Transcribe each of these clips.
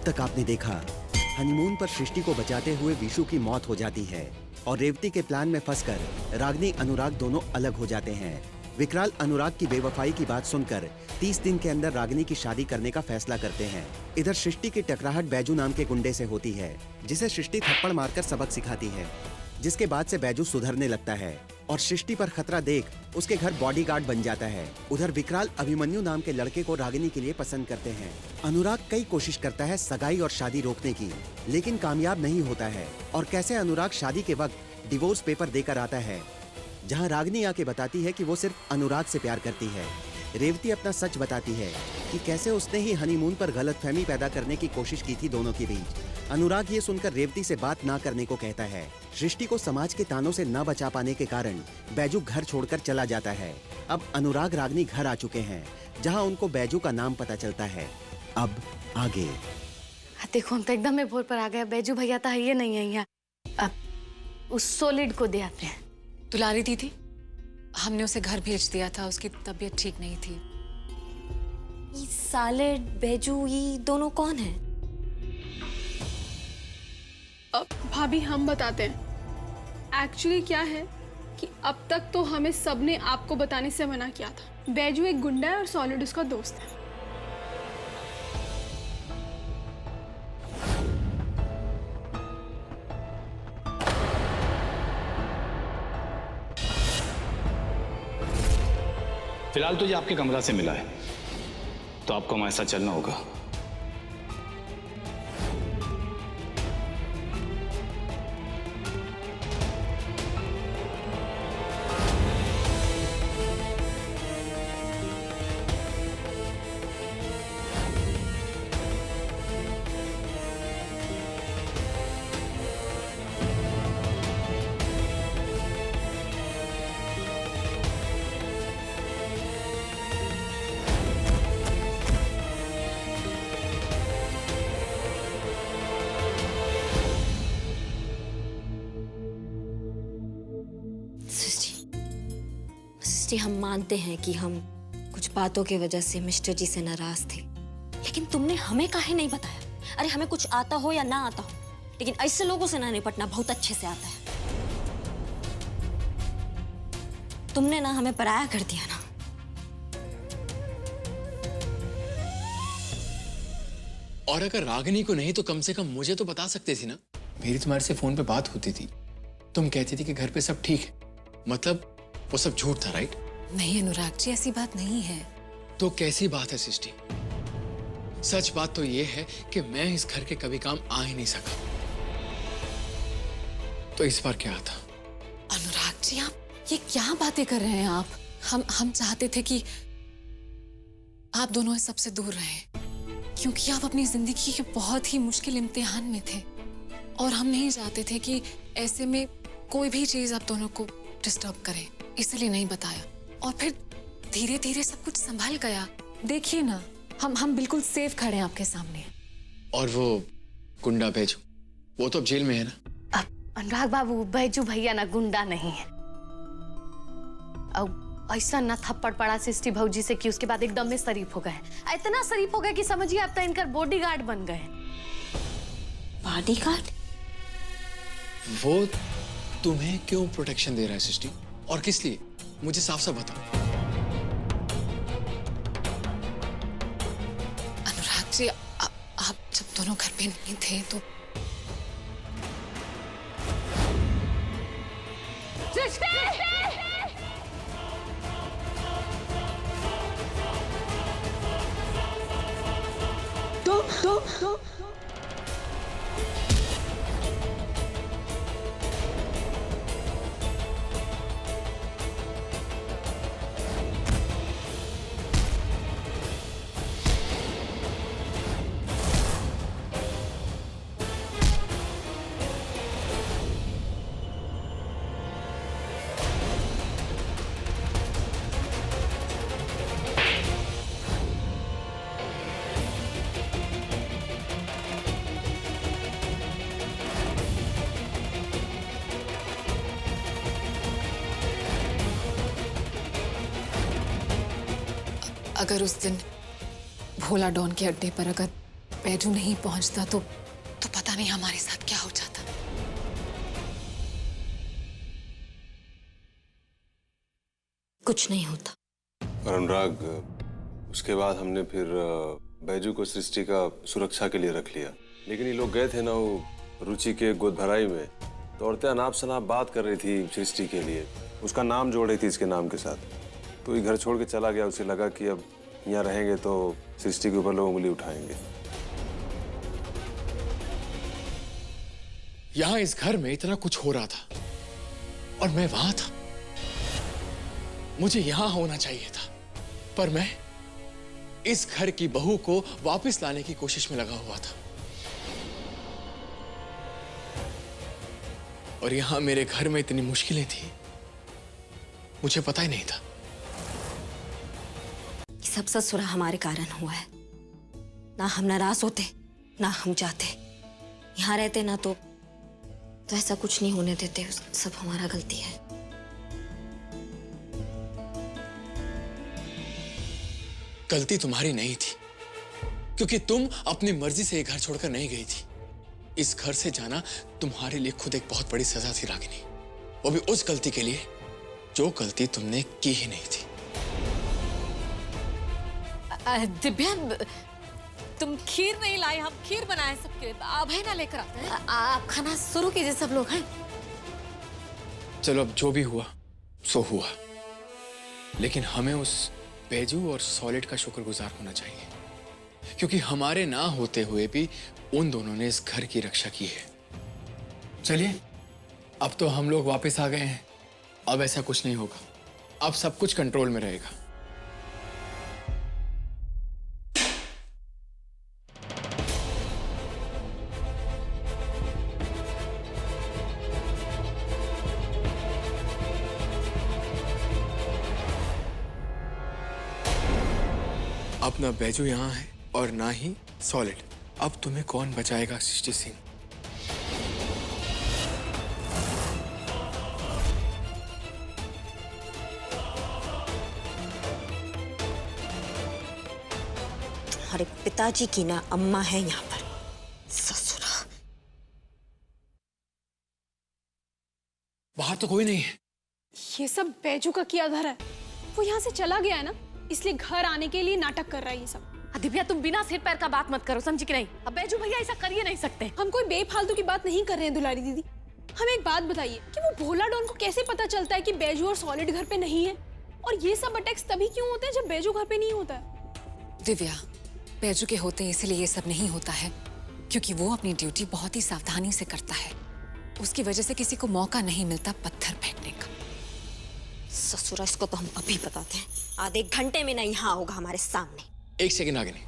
तक आपने देखा, हनीमून पर सृष्टि को बचाते हुए विशु की मौत हो जाती है और रेवती के प्लान में फंसकर रागिनी अनुराग दोनों अलग हो जाते हैं। विकराल अनुराग की बेवफाई की बात सुनकर 30 दिन के अंदर रागिनी की शादी करने का फैसला करते हैं। इधर सृष्टि की टकराहट बैजू नाम के गुंडे से होती है, जिसे सृष्टि थप्पड़ मारकर सबक सिखाती है, जिसके बाद से बैजू सुधरने लगता है और सृष्टि पर खतरा देख उसके घर बॉडीगार्ड बन जाता है। उधर विकराल अभिमन्यु नाम के लड़के को रागिनी के लिए पसंद करते हैं। अनुराग कई कोशिश करता है सगाई और शादी रोकने की, लेकिन कामयाब नहीं होता है। और कैसे अनुराग शादी के वक्त डिवोर्स पेपर देकर आता है, जहां रागिनी आके बताती है कि वो सिर्फ अनुराग से प्यार करती है। रेवती अपना सच बताती है कि कैसे उसने ही हनीमून पर गलतफहमी पैदा करने की कोशिश की थी दोनों के बीच। अनुराग ये सुनकर रेवती से बात ना करने को कहता है। सृष्टि को समाज के तानों से न बचा पाने के कारण बैजू घर छोड़कर चला जाता है। अब अनुराग रागिनी घर आ चुके हैं, जहां उनको बैजू का नाम पता चलता है। अब आगे देखो, हम तो एकदम में भोर पर आ गए। बैजू भैया तो ये नहीं है यहाँ। अब उस सॉलिड को दे आते हैं। दुलारी दीदी, हमने उसे घर भेज दिया था, उसकी तबीयत ठीक नहीं थी। ये सालेड बैजू ये दोनों कौन है? भाभी हम बताते हैं। एक्चुअली क्या है कि अब तक तो हमें सबने आपको बताने से मना किया था। बैजू एक गुंडा है और सॉलिड उसका दोस्त है। फिलहाल तो ये आपके कमरा से मिला है, तो आपको हमारे साथ चलना होगा। हम मानते हैं कि हम कुछ बातों की वजह से मिस्टर जी से नाराज थे, लेकिन तुमने हमें काहे नहीं बताया? अरे हमें कुछ आता हो या ना आता हो, लेकिन ऐसे लोगों से ना निपटना बहुत अच्छे से आता है। तुमने ना हमें पराया कर दिया ना। और अगर रागिनी को नहीं तो कम से कम मुझे तो बता सकते थे ना। मेरी तुम्हारे से फोन पे बात होती थी, तुम कहती थी कि घर पे सब ठीक है, मतलब वो सब झूठ था, राइट? नहीं अनुराग जी, ऐसी बात नहीं है। तो कैसी बात है सृष्टि? सच बात तो ये है कि मैं इस घर के कभी काम आ ही नहीं सका, तो इस बार क्या था? अनुराग जी, आप ये क्या बातें कर रहे हैं आप? हम चाहते थे कि आप दोनों इस सबसे दूर रहें, क्योंकि आप अपनी जिंदगी के बहुत ही मुश्किल इम्तिहान में थे और हम नहीं चाहते थे कि ऐसे में कोई भी चीज आप दोनों को डिस्टर्ब करे, इसलिए नहीं बताया। और फिर धीरे धीरे सब कुछ संभल गया। देखिए ना, हम बिल्कुल सेफ खड़े हैं आपके सामने। और वो गुंडा बैजू, वो तो अब जेल में है ना? अब अनुराग बाबू, बैजू भैया ना गुंडा नहीं है। अब ऐसा ना थप्पड़ पड़ा सृष्टि भौजी से कि उसके बाद एकदम में शरीफ हो गए। इतना शरीफ हो गए कि समझिए अब तो इनका बॉडीगार्ड बन गए। बॉडीगार्ड? वो तुम्हें क्यों प्रोटेक्शन दे रहा है सृष्टि, और किस लिए? मुझे साफ साफ बताओ। अनुराग जी, आप जब दोनों घर पे नहीं थे तो अगर उस दिन भोला डॉन के अड्डे पर अगर बैजू नहीं पहुंचता तो पता नहीं हमारे साथ क्या हो जाता। कुछ नहीं होता। और अनुराग, उसके बाद हमने फिर बैजू को सृष्टि का सुरक्षा के लिए रख लिया। लेकिन ये लोग गए थे ना वो रुचि के गोद भराई में, तो औरतें अनाप शनाप बात कर रही थी सृष्टि के लिए, उसका नाम जोड़ रही थी इसके नाम के साथ। तो ये घर छोड़ के चला गया, उसे लगा कि अब यहाँ रहेंगे तो सृष्टि के ऊपर लोग उंगली उठाएंगे। यहां इस घर में इतना कुछ हो रहा था और मैं वहां था। मुझे यहां होना चाहिए था, पर मैं इस घर की बहू को वापस लाने की कोशिश में लगा हुआ था। और यहां मेरे घर में इतनी मुश्किलें थी, मुझे पता ही नहीं था। सब ससुरा हमारे कारण हुआ है। ना हम नाराज होते, ना हम चाहते। यहाँ रहते ना तो ऐसा कुछ नहीं होने देते। सब हमारा गलती है। गलती तुम्हारी नहीं थी, क्योंकि तुम अपनी मर्जी से ये घर छोड़कर नहीं गई थी। इस घर से जाना तुम्हारे लिए खुद एक बहुत बड़ी सजा थी रागिनी, वो भी उस गलती के लिए जो गलती तुमने की ही नहीं थी। दिव्या, तुम खीर नहीं लाए, हम खीर बनाए सबके लिए। आप है ना लेकर आते हैं। आप खाना शुरू कीजिए, सब लोग हैं। चलो, अब जो भी हुआ सो हुआ, लेकिन हमें उस बैजू और सॉलिड का शुक्रगुजार होना चाहिए, क्योंकि हमारे ना होते हुए भी उन दोनों ने इस घर की रक्षा की है। चलिए, अब तो हम लोग वापस आ गए हैं। अब ऐसा कुछ नहीं होगा, अब सब कुछ कंट्रोल में रहेगा। अब ना बैजू यहां है और ना ही सॉलिड। अब तुम्हें कौन बचाएगा सृष्टि सिंह? हमारे पिताजी की ना अम्मा है यहाँ पर। ससुरा। बाहर तो कोई नहीं है। ये सब बैजू का किया धरा है। वो यहाँ से चला गया है ना, इसलिए घर आने के लिए नाटक कर रहा है ये सब। दिव्या, तुम बिना सिर पैर का बात मत करो, समझी कि नहीं? अब बैजू भैया ऐसा कर ही नहीं सकते। हम कोई बेफालतू की बात नहीं कर रहे हैं दुलारी दीदी। हमें एक बात बताइए कि वो भोला डॉन को कैसे पता चलता है कि बैजू और सॉलिड घर पे नहीं है? और ये सब अटैक्स तभी क्यों होते हैं जब बैजू घर पे नहीं होता है? दिव्या, बैजू के होते हैं इसलिए ये सब नहीं होता है, क्योंकि वो अपनी ड्यूटी बहुत ही सावधानी से करता है। उसकी वजह से किसी को मौका नहीं मिलता पत्थर फेंकने का। ससुरा, इसको तो हम अभी बताते हैं। आधे घंटे में ना यहाँ होगा हमारे सामने। एक सेकंड रागिनी,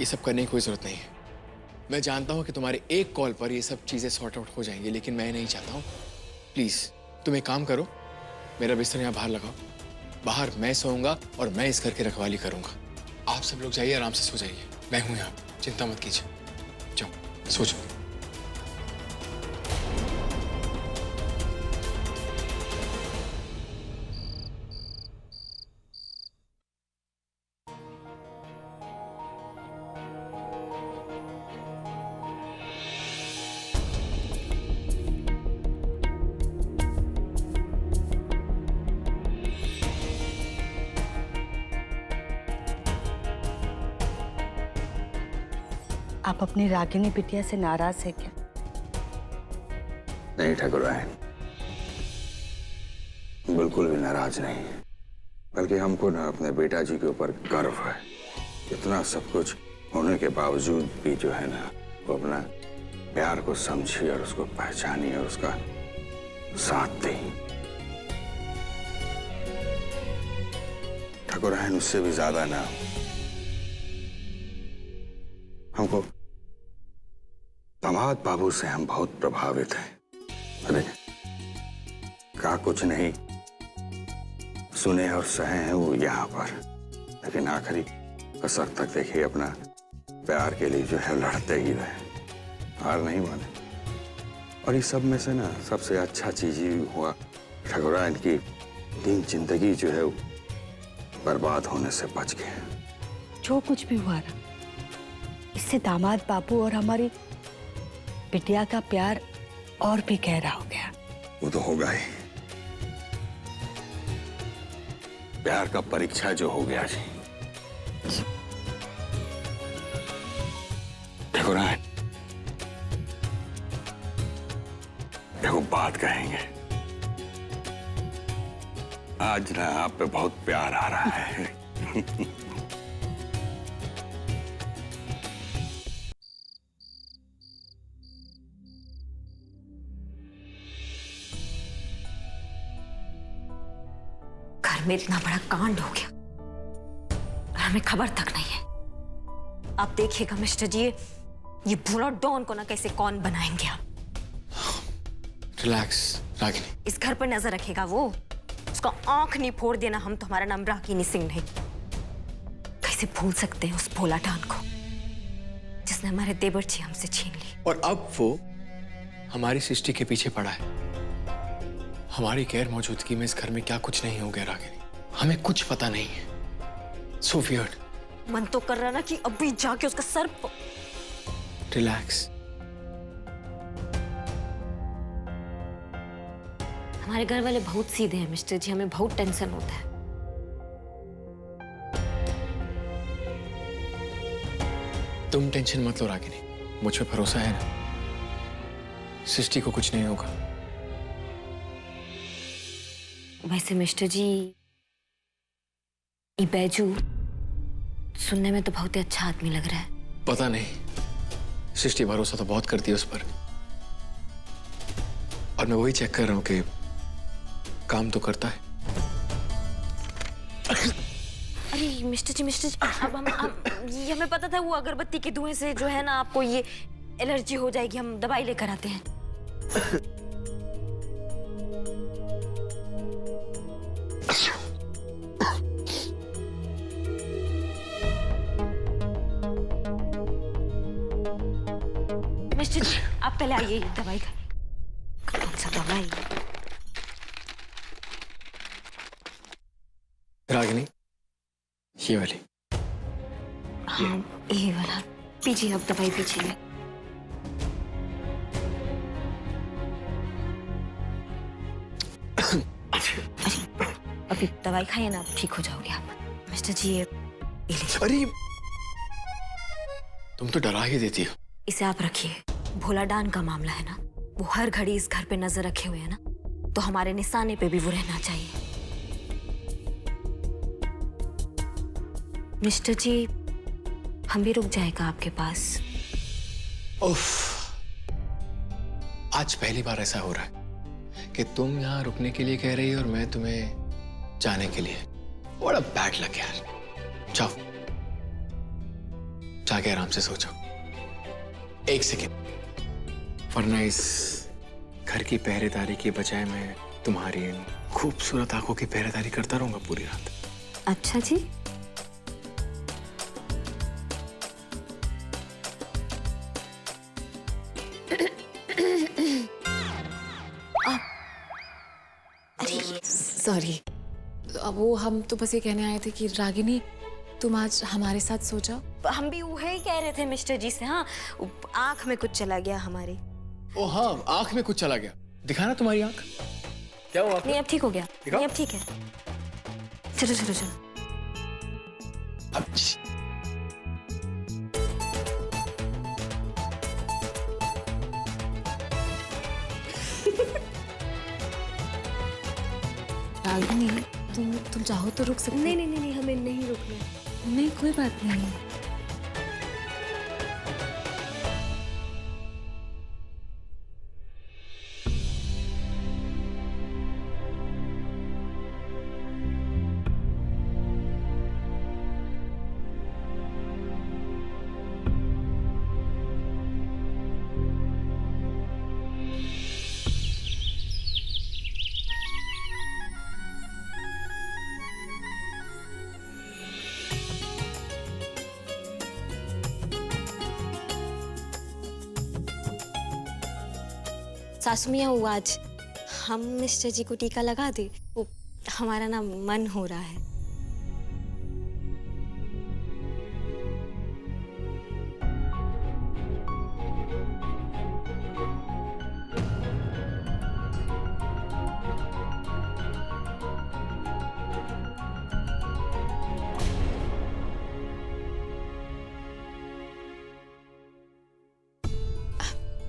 ये सब करने की कोई जरूरत नहीं है। मैं जानता हूं कि तुम्हारे एक कॉल पर ये सब चीजें सॉर्ट आउट हो जाएंगी, लेकिन मैं नहीं चाहता हूं। प्लीज तुम एक काम करो, मेरा बिस्तर यहाँ बाहर लगाओ। बाहर मैं सोऊंगा और मैं इस घर की रखवाली करूंगा। आप सब लोग जाइए, आराम से सो जाइए। मैं हूं यहाँ, चिंता मत कीजिए। जाओ, सो जाओ। आप अपनी रागिनी बिटिया से नाराज है क्या? नहीं ठाकुरायन, बिल्कुल भी नाराज नहीं है, बल्कि हमको ना अपने बेटा जी के ऊपर गर्व है। इतना सब कुछ होने के बावजूद भी जो है ना, वो अपना प्यार को समझी और उसको पहचानी और उसका साथ दी। ठाकुरायन, उससे भी ज्यादा ना हमको दामाद बाबू से हम बहुत प्रभावित हैं। अरे का कुछ नहीं सुने और सहे हैं वो यहाँ पर, लेकिन आखिरी कसर तक देखिए अपना प्यार के लिए जो है लड़ते ही रहे, हार नहीं माने। और इस सब में से ना सबसे अच्छा चीज ही हुआ ठाकुरायन की दिन जिंदगी जो है बर्बाद होने से बच गए। जो कुछ भी हुआ ना, इससे दामाद बाबू और हमारी बिटिया का प्यार और भी गहरा हो गया। वो तो होगा ही। प्यार का परीक्षा जो हो गया जी। देखो ना, देखो बात कहेंगे, आज ना आप पे बहुत प्यार आ रहा है। घर में इतना बड़ा कांड हो गया और हमें खबर तक नहीं है। आप देखिएगा मिस्टर जी, ये बुरा डॉन को ना कैसे कौन बनाएंगे आप। रिलैक्स रागिनी। इस घर पर नजर रखेगा वो, उसका आंख नहीं फोड़ देना हम तो हमारा नाम रागिनी सिंह नहीं। कैसे भूल सकते हैं उस भोला डान को जिसने हमारे देवर्ची हमसे छीन ली। और अब वो हमारी सृष्टि के पीछे पड़ा है। हमारी गैर मौजूदगी में इस घर में क्या कुछ नहीं हो गया रागिनी, हमें कुछ पता नहीं है। So weird. मन तो कर रहा ना कि अभी जाके उसका सर रिलैक्स। हमारे घर वाले बहुत सीधे हैं मिस्टर जी, हमें बहुत टेंशन होता है। तुम टेंशन मत लो रागिनी, मुझ पे भरोसा है ना, सृष्टि को कुछ नहीं होगा। वैसे मिस्टर जी, ये बैजू सुनने में तो बहुत ही अच्छा आदमी लग रहा है। पता नहीं, सृष्टि भरोसा तो बहुत करती है उस पर, और मैं वही चेक कर रहा हूं कि काम तो करता है। अरे मिस्टर जी, ये हमें पता था वो अगरबत्ती के धुएं से जो है ना आपको ये एलर्जी हो जाएगी, हम दवाई लेकर आते हैं। मिस्टर जी, आप पहले आइए, दवाई का कौन सा दवाई? रागिनी, ये वाली। हाँ, ये वाला पीछे, अब दवाई पीछे। अभी दवाई खाइए ना, ठीक हो जाओगे आप। मिस्टर जी, ये अरे तुम तो डरा ही देती हो। इसे आप रखिए, भोला डान का मामला है ना, वो हर घड़ी इस घर पे नजर रखे हुए है ना, तो हमारे निशाने पे भी वो रहना चाहिए। मिस्टर जी, हम भी रुक जाएगा आपके पास। उफ, आज पहली बार ऐसा हो रहा है कि तुम यहाँ रुकने के लिए कह रही हो और मैं तुम्हें जाने के लिए। बड़ा बैड लग यार। जाओ, जाके आराम से सो जाओ। एक सेकेंड, वरना इस घर की पहरेदारी की बजाय मैं तुम्हारी इन खूबसूरत आंखों की पहरेदारी करता रहूंगा पूरी रात। अच्छा जी। सॉरी, वो हम तो बस ये कहने आए थे कि रागिनी तुम आज हमारे साथ सो जाओ। हम भी वही कह रहे थे मिस्टर जी से। हाँ, आंख में कुछ चला गया हमारी। ओ हाँ, आंख में कुछ चला गया। दिखाना तुम्हारी आंख। क्या हुआ? नहीं, अब ठीक हो गया। दिखाओ। नहीं, अब ठीक है। चलो चलो चलो। रागिनी, तुम चाहो तो रुक सकते हो। नहीं नहीं नहीं, हमें नहीं रुकना। नहीं, कोई बात नहीं। सासू मियाँ, वो आज हम मिस्टर जी को टीका लगा दे, वो हमारा ना मन हो रहा है।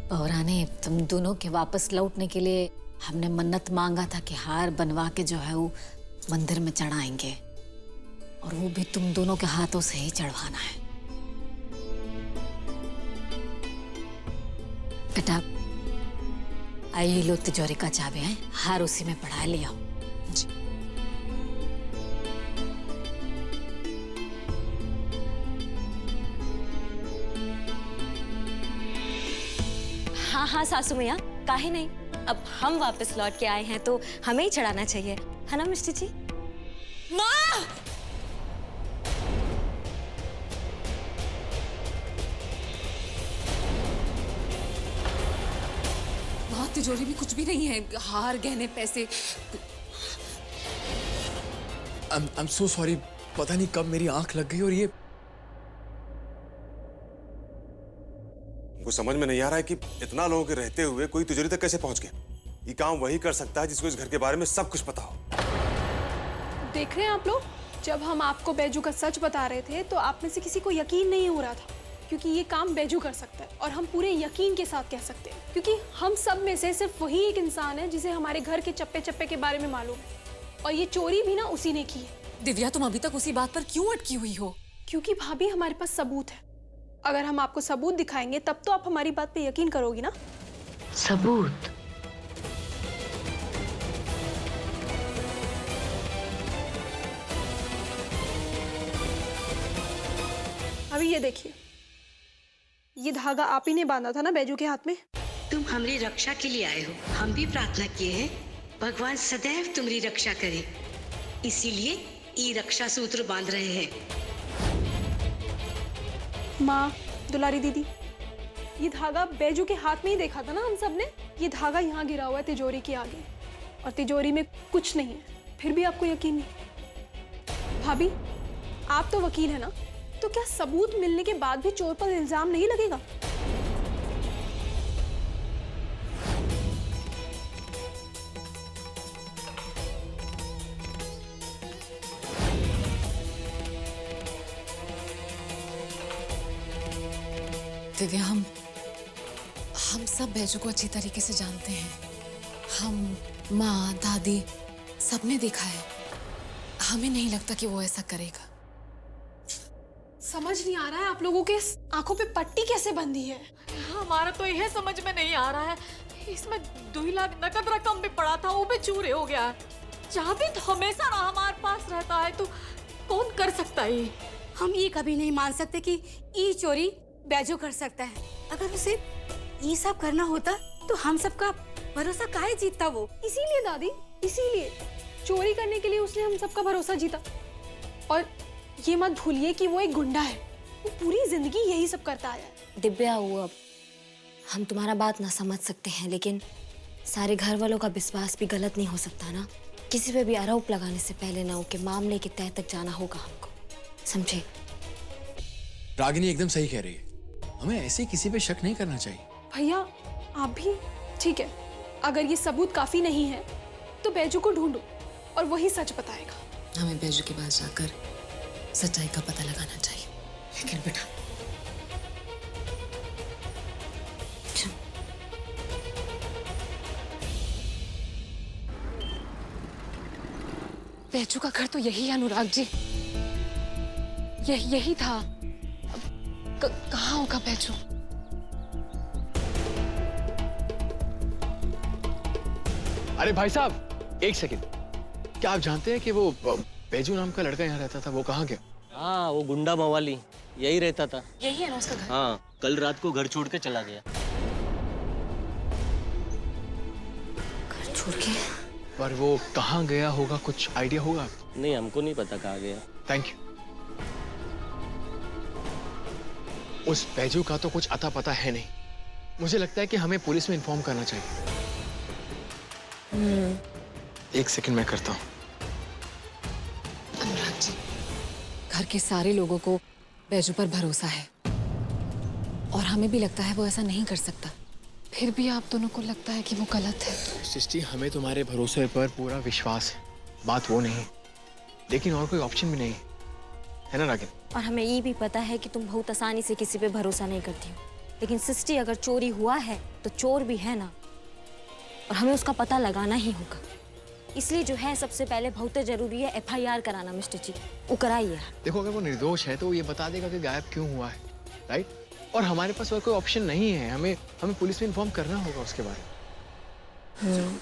पौराने तुम दोनों के वापस लौटने के लिए हमने मन्नत मांगा था कि हार बनवा के जो है वो मंदिर में चढ़ाएंगे, और वो भी तुम दोनों के हाथों से ही चढ़वाना है। बेटा आइए लो तिजोरी का चाबी है, हार उसी में पढ़ा लिया। जी हाँ हाँ सासू मैया, काहे नहीं, अब हम वापस लौट के आए हैं तो हमें ही चढ़ाना चाहिए, है ना मिस्टर जी? माँ! माँ, तिजोरी में कुछ भी नहीं है, हार गहने पैसे। I'm so sorry, पता नहीं कब मेरी आंख लग गई और ये मुझको समझ में नहीं आ रहा है कि इतना लोगों के रहते हुए कोई तिजोरी तक कैसे पहुंच गया। ये काम वही कर सकता है जिसको इस घर के बारे में सब कुछ पता हो। देख रहे हैं आप लोग, जब हम आपको बैजू का सच बता रहे थे तो आप में से किसी को यकीन नहीं हो रहा था, क्योंकि ये काम बैजू कर सकता है और हम पूरे यकीन के साथ कह सकते हैं, क्योंकि हम सब में से सिर्फ वही एक इंसान है जिसे हमारे घर के चप्पे चप्पे के बारे में मालूम है, और ये चोरी भी ना उसी ने की है। दिव्या, तुम अभी तक उसी बात पर क्यों अटकी हुई हो? क्योंकि भाभी हमारे पास सबूत है। अगर हम आपको सबूत दिखाएंगे तब तो आप हमारी बात पे यकीन करोगी ना। सबूत? अभी ये देखिए, ये धागा आप ही ने बांधा था ना बैजू के हाथ में। तुम हमारी रक्षा के लिए आए हो, हम भी प्रार्थना किए हैं भगवान सदैव तुम्हारी रक्षा करे, इसीलिए ये रक्षा सूत्र बांध रहे हैं। माँ, दुलारी दीदी, ये धागा बैजू के हाथ में ही देखा था ना हम सब ने। ये धागा यहाँ गिरा हुआ है तिजोरी के आगे, और तिजोरी में कुछ नहीं है, फिर भी आपको यकीन नहीं। भाभी, आप तो वकील है ना, तो क्या सबूत मिलने के बाद भी चोर पर इल्जाम नहीं लगेगा? दिव्या, हम सब बैजू को अच्छी तरीके से जानते हैं। हम, माँ, दादी, सबने देखा है। हमें नहीं लगता कि वो ऐसा करेगा। समझ नहीं आ रहा है आप लोगों के आंखों पे पट्टी कैसे बंधी है। हमारा तो यह समझ में नहीं आ रहा है, इसमें 2 लाख नकद रकम भी पड़ा था, वो भी चूरे हो गया। जावेद हमेशा हमारे पास रहता है, तो कौन कर सकता है? हम ये कभी नहीं मान सकते कि ये चोरी बैजू कर सकता है। अगर उसे ये सब करना होता तो हम सबका भरोसा काहे जीतता वो? इसीलिए दादी, इसीलिए चोरी करने के लिए उसने हम सबका भरोसा जीता। और ये मत भूलिए कि वो एक गुंडा है, वो पूरी जिंदगी यही सब करता आया है। दिव्या, वो अब हम तुम्हारा बात ना समझ सकते हैं, लेकिन सारे घर वालों का विश्वास भी गलत नहीं हो सकता ना। किसी पे भी आरोप लगाने से पहले ना उनके मामले के तह तक जाना होगा हमको, समझे? रागिनी एकदम सही कह रही है, हमें ऐसे किसी पे शक नहीं करना चाहिए। भैया आप भी ठीक है, अगर ये सबूत काफी नहीं है तो बैजू को ढूंढो और वही सच बताएगा। हमें बैजू के पास जाकर सच्चाई का पता लगाना चाहिए। लेकिन बेटा, बैजू का घर तो यही है अनुराग जी, यही था। कहाँ होगा बैजू? अरे भाई साहब, एक सेकंड, क्या आप जानते हैं कि वो बैजू नाम का लड़का यहाँ रहता था, वो कहाँ गया? हाँ, वो गुंडा मवाली यही रहता था। यही है ना उसका घर? हाँ, कल रात को घर छोड़ के चला गया। घर छोड़ के? पर वो कहाँ गया होगा, कुछ आइडिया होगा? नहीं, हमको नहीं पता कहाँ गया। Thank you. उस बैजू का तो कुछ अता पता है नहीं। मुझे लगता है कि हमें पुलिस में इन्फॉर्म करना चाहिए। एक सेकंड मैं करता हूँ। अनुराग जी, घर के सारे लोगों को बैजू पर भरोसा है, और हमें भी लगता है वो ऐसा नहीं कर सकता। फिर भी आप दोनों को लगता है कि वो गलत है। सृष्टि, हमें तुम्हारे भरोसे पर पूरा विश्वास है, बात वो नहीं, लेकिन और कोई ऑप्शन भी नहीं है ना रागिन? और हमें ये भी पता है कि तुम बहुत आसानी से किसी पे भरोसा नहीं करती हो, लेकिन सृष्टि अगर चोरी हुआ है तो चोर भी है ना, और हमें उसका पता लगाना ही होगा। इसलिए जो है सबसे पहले बहुत जरूरी है FIR कराना मिस्टर जी, वो कराइए। देखो अगर वो निर्दोष है तो वो ये बता देगा कि गायब क्यों हुआ है, राइट? और हमारे पास और कोई ऑप्शन नहीं है, हमें पुलिस में इन्फॉर्म करना होगा उसके बारे में।